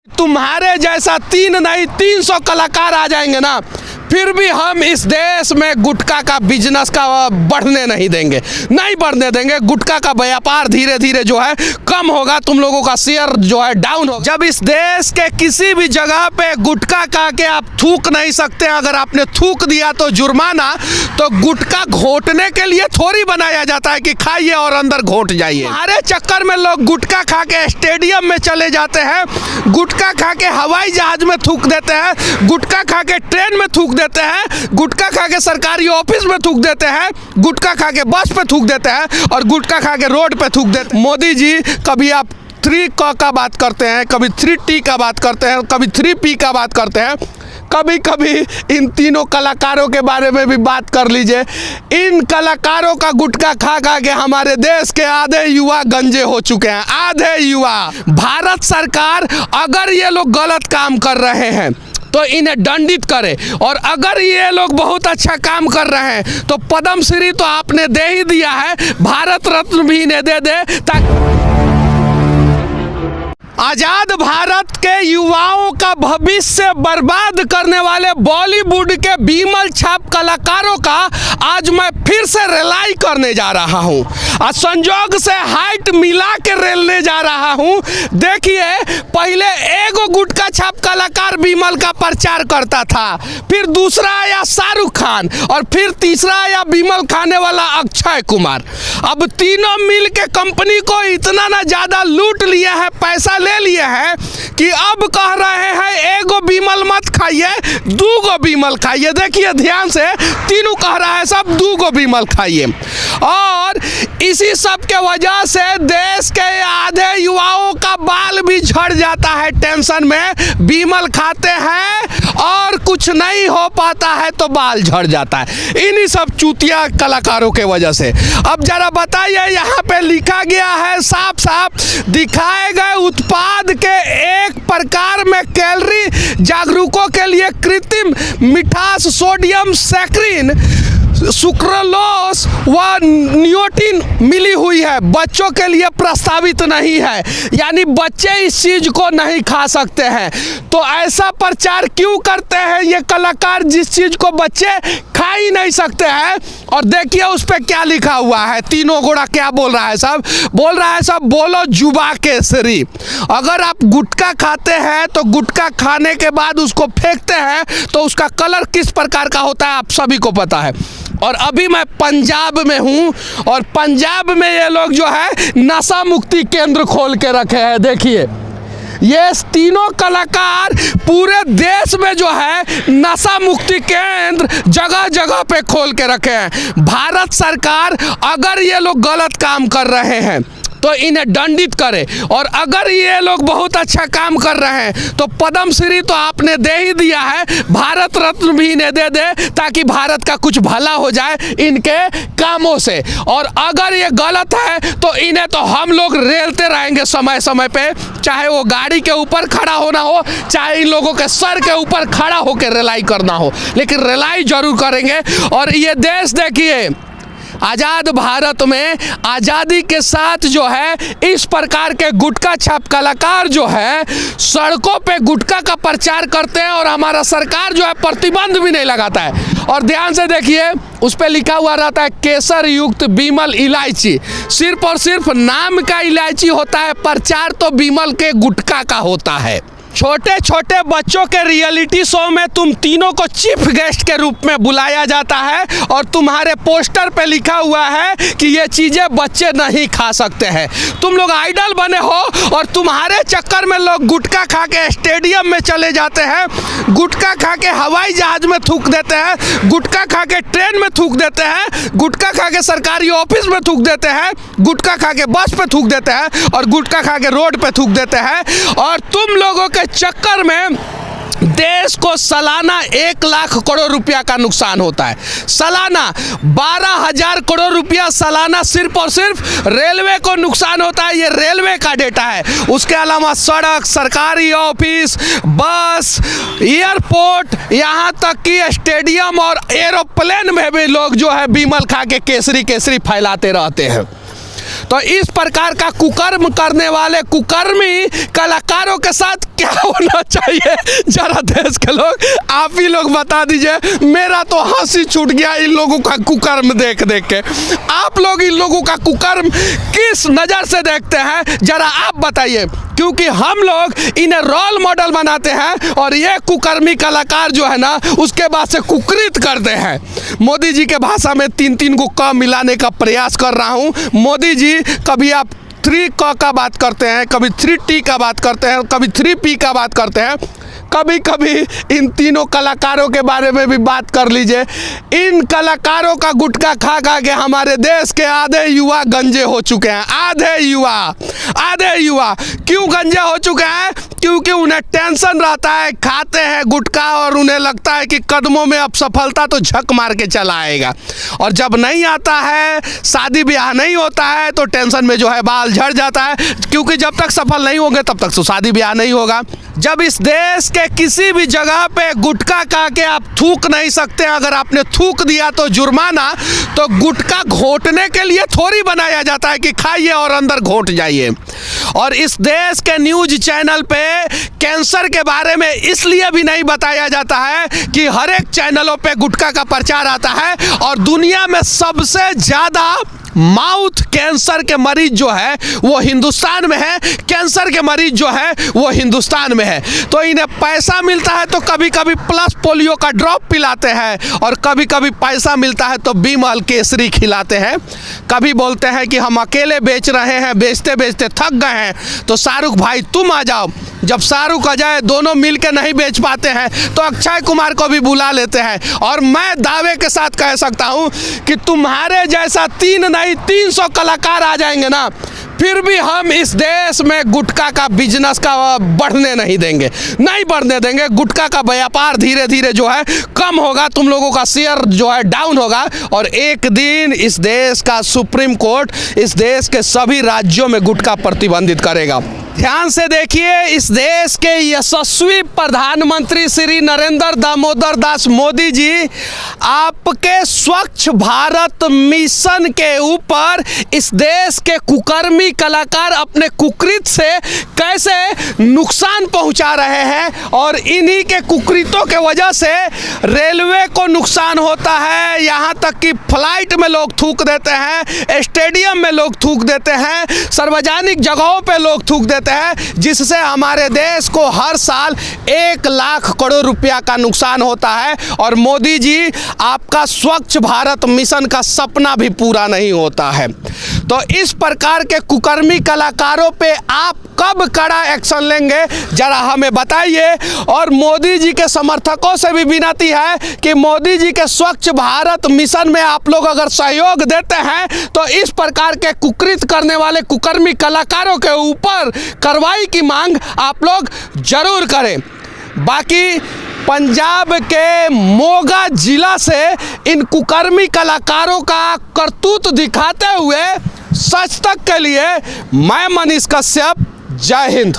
तुम्हारे जैसा 3 नहीं 300 कलाकार आ जाएंगे ना, फिर भी हम इस देश में गुटखा का बिजनेस का बढ़ने नहीं देंगे, नहीं बढ़ने देंगे। गुटखा का व्यापार धीरे धीरे जो है कम होगा, तुम लोगों का शेयर जो है डाउन होगा। जब इस देश के किसी भी जगह पे गुटखा खा के आप थूक नहीं सकते, अगर आपने थूक दिया तो जुर्माना, तो गुटखा घोटने के लिए थोड़ी बनाया जाता है कि खाइए और अंदर घोट जाइए। हमारे चक्कर में लोग गुटखा खा के स्टेडियम में चले जाते हैं, गुटखा खा के हवाई जहाज में थूक देते हैं, गुटखा खा के ट्रेन में थूक देते हैं, गुटखा खा के सरकारी ऑफिस में थूक देते हैं, गुटखा खा के बस पे थूक देते हैं और गुटखा खा के रोड पे थूक देते हैं। मोदी जी, कभी आप 3 का बात करते हैं, कभी 3T का बात करते हैं, कभी 3P का बात करते हैं, कभी कभी इन तीनों कलाकारों के बारे में भी बात कर लीजिए। इन कलाकारों का गुटखा खा खा के हमारे देश के आधे युवा गंजे हो चुके हैं, आधे युवा। भारत सरकार अगर ये लोग गलत काम कर रहे हैं तो इन्हें दंडित करे, और अगर ये लोग बहुत अच्छा काम कर रहे हैं तो पद्म श्री तो आपने दे ही दिया है, भारत रत्न भी इन्हें दे दे, ताकि आजाद भारत के युवाओं का भविष्य बर्बाद करने वाले बॉलीवुड के बीमल छाप कलाकारों का आज मैं फिर से रिलाई करने जा रहा हूं। आज संजोग से हाइट मिला के रेलने जा रहा हूं। देखिए, पहले एगो गुटखा छाप कलाकार बीमल का प्रचार करता था, फिर दूसरा आया शाहरुख खान, और फिर तीसरा आया बीमल खाने वाला अक्षय कुमार। अब तीनों मिल के कंपनी को इतना ना ज्यादा लूट लिया है, पैसा ले लिए हैं कि अब कह रहे हैं एगो बीमल मत खाइए, 2 बीमल खाइए। देखिए ध्यान से, तीनों कह रहा है सब 2 बीमल खाइए। और इसी सब के वजह से देश के आधे युवाओं का बाल भी झड़ जाता है टेंशन में। बीमल खाते हैं और कुछ नहीं हो पाता है तो बाल झड़ जाता है, इन्हीं सब चूतिया कलाकारों के वजह से। अब जरा बताइए, यहाँ पे लिखा गया है, साफ साफ दिखाए गए उत्पाद के एक प्रकार में कैलोरी जागरूकों के लिए कृत्रिम मिठास, सोडियम, सैक्रिन, सुक्रोलोस व निकोटीन मिली हुई है, बच्चों के लिए प्रस्तावित नहीं है, यानी बच्चे इस चीज को नहीं खा सकते हैं। तो ऐसा प्रचार क्यों करते हैं ये कलाकार, जिस चीज को बच्चे खा ही नहीं सकते हैं? और देखिए उस पर क्या लिखा हुआ है, तीनों घोड़ा क्या बोल रहा है, सब बोल रहा है, सब बोलो जुबा केसरी। अगर आप गुटखा खाते हैं तो गुटखा खाने के बाद उसको फेंकते हैं तो उसका कलर किस प्रकार का होता है आप सभी को पता है। और अभी मैं पंजाब में हूँ, और पंजाब में ये लोग जो है नशा मुक्ति केंद्र खोल के रखे हैं। देखिए, ये तीनों कलाकार पूरे देश में जो है नशा मुक्ति केंद्र जगह जगह पे खोल के रखे हैं। भारत सरकार अगर ये लोग गलत काम कर रहे हैं तो इन्हें दंडित करे, और अगर ये लोग बहुत अच्छा काम कर रहे हैं तो पद्म श्री तो आपने दे ही दिया है, भारत रत्न भी इन्हें दे दे, ताकि भारत का कुछ भला हो जाए इनके कामों से। और अगर ये गलत है तो इन्हें तो हम लोग रेलते रहेंगे समय समय पे, चाहे वो गाड़ी के ऊपर खड़ा होना हो, चाहे इन लोगों के सर के ऊपर खड़ा होकर रिलाई करना हो, लेकिन रिलाई जरूर करेंगे। और ये देश देखिए, आज़ाद भारत में आज़ादी के साथ जो है इस प्रकार के गुटखा छाप कलाकार जो है सड़कों पे गुटखा का प्रचार करते हैं, और हमारा सरकार जो है प्रतिबंध भी नहीं लगाता है। और ध्यान से देखिए, उस पे लिखा हुआ रहता है केसर युक्त बीमल इलायची, सिर्फ और सिर्फ नाम का इलायची होता है, प्रचार तो बीमल के गुटखा का होता है। छोटे छोटे बच्चों के रियलिटी शो में तुम तीनों को चीफ गेस्ट के रूप में बुलाया जाता है, और तुम्हारे पोस्टर पे लिखा हुआ है कि ये चीज़ें बच्चे नहीं खा सकते हैं। तुम लोग आइडल बने हो, और तुम्हारे चक्कर में लोग गुटखा खा के स्टेडियम में चले जाते हैं, गुटखा खा के हवाई जहाज में थूक देते हैं, गुटखा खा के ट्रेन में थूक देते हैं, गुटखा खा के सरकारी ऑफिस में थूक देते हैं, गुटखा खा के बस पे थूक देते हैं, और गुटखा खा के रोड पे थूक देते हैं। और तुम लोगों के चक्कर में देश को सालाना 1 लाख करोड़ रुपया का नुकसान होता है। सालाना 12,000 करोड़ रुपया सालाना सिर्फ और सिर्फ रेलवे को नुकसान होता है। ये रेलवे का डेटा है। उसके अलावा सड़क, सरकारी ऑफिस, बस, एयरपोर्ट, यहाँ तक कि स्टेडियम और एरोप्लेन में भी लोग जो है बीमल खा के केसरी केसरी फैलाते रहते हैं। तो इस प्रकार का कुकर्म करने वाले कुकर्मी कलाकारों के साथ क्या होना चाहिए, जरा देश के लोग आप ही लोग बता दीजिए। मेरा तो हंसी छूट गया इन लोगों का कुकर्म देख देख के। आप लोग इन लोगों का कुकर्म किस नज़र से देखते हैं, जरा आप बताइए, क्योंकि हम लोग इन्हें रोल मॉडल बनाते हैं और ये कुकर्मी कलाकार जो है ना उसके बाद से कुकृत करते हैं। मोदी जी के भाषा में 3-3 को क मिलाने का प्रयास कर रहा हूँ। मोदी जी, कभी आप 3 क का बात करते हैं, कभी 3T का बात करते हैं, कभी 3P का बात करते हैं, कभी कभी इन तीनों कलाकारों के बारे में भी बात कर लीजिए। इन कलाकारों का गुटखा खा खा के हमारे देश के आधे युवा गंजे हो चुके हैं। आधे युवा क्यों गंजे हो चुके हैं? क्योंकि उन्हें टेंशन रहता है, खाते हैं गुटखा और उन्हें लगता है कि कदमों में अब सफलता तो झक मार के चला आएगा, और जब नहीं आता है, शादी ब्याह नहीं होता है, तो टेंशन में जो है बाल झड़ जाता है, क्योंकि जब तक सफल नहीं होंगे तब तक तो शादी ब्याह नहीं होगा। जब इस देश के किसी भी जगह पे गुटखा खा के आप थूक नहीं सकते, अगर आपने थूक दिया तो जुर्माना, तो गुटखा घोटने के लिए थोड़ी बनाया जाता है कि खाइए और अंदर घोट जाइए। और इस देश के न्यूज चैनल पे कैंसर के बारे में इसलिए भी नहीं बताया जाता है कि हर एक चैनलों पे गुटखा का प्रचार आता है, और दुनिया में सबसे ज़्यादा माउथ कैंसर के मरीज जो है वो हिंदुस्तान में है, कैंसर के मरीज जो है वो हिंदुस्तान में है। तो इन्हें पैसा मिलता है तो कभी कभी प्लस पोलियो का ड्रॉप पिलाते हैं, और कभी कभी पैसा मिलता है तो बिमल केसरी खिलाते हैं। कभी बोलते हैं कि हम अकेले बेच रहे हैं, बेचते बेचते थक गए हैं, तो शाहरुख भाई तुम आ जाओ। जब शाहरुख अजय दोनों मिल के नहीं बेच पाते हैं तो अक्षय कुमार को भी बुला लेते हैं। और मैं दावे के साथ कह सकता हूं कि तुम्हारे जैसा 300 कलाकार आ जाएंगे ना, फिर भी हम इस देश में गुटखा का बिजनेस का बढ़ने नहीं देंगे, नहीं बढ़ने देंगे। गुटखा का व्यापार धीरे धीरे जो है कम होगा, तुम लोगों का शेयर जो है डाउन होगा, और एक दिन इस देश का सुप्रीम कोर्ट इस देश के सभी राज्यों में गुटखा प्रतिबंधित करेगा। ध्यान से देखिए, इस देश के यशस्वी प्रधानमंत्री श्री नरेंद्र दामोदर दास मोदी जी आपके स्वच्छ भारत मिशन के ऊपर इस देश के कुकर्मी कलाकार अपने कुकृत से कैसे नुकसान पहुंचा रहे हैं, और इन्हीं के कुकृतों के वजह से रेलवे को नुकसान होता है, यहाँ तक कि फ्लाइट में लोग थूक देते हैं, स्टेडियम में लोग थूक देते हैं, सार्वजनिक जगहों पे लोग थूक देते हैं, जिससे हमारे देश को हर साल 1 लाख करोड़ रुपया का नुकसान होता है। और मोदी जी, आपका स्वच्छ भारत मिशन का सपना भी पूरा नहीं होता है। तो इस प्रकार के कुकर्मी कलाकारों पे आप कब कड़ा एक्शन लेंगे, जरा हमें बताइए। और मोदी जी के समर्थकों से भी विनती है कि मोदी जी के स्वच्छ भारत मिशन में आप लोग अगर सहयोग देते हैं तो इस प्रकार के कुकृत करने वाले कुकर्मी कलाकारों के ऊपर कार्रवाई की मांग आप लोग जरूर करें। बाकी पंजाब के मोगा जिला से इन कुकर्मी कलाकारों का करतूत दिखाते हुए सच तक के लिए मैं मनीष कश्यप, जय हिंद।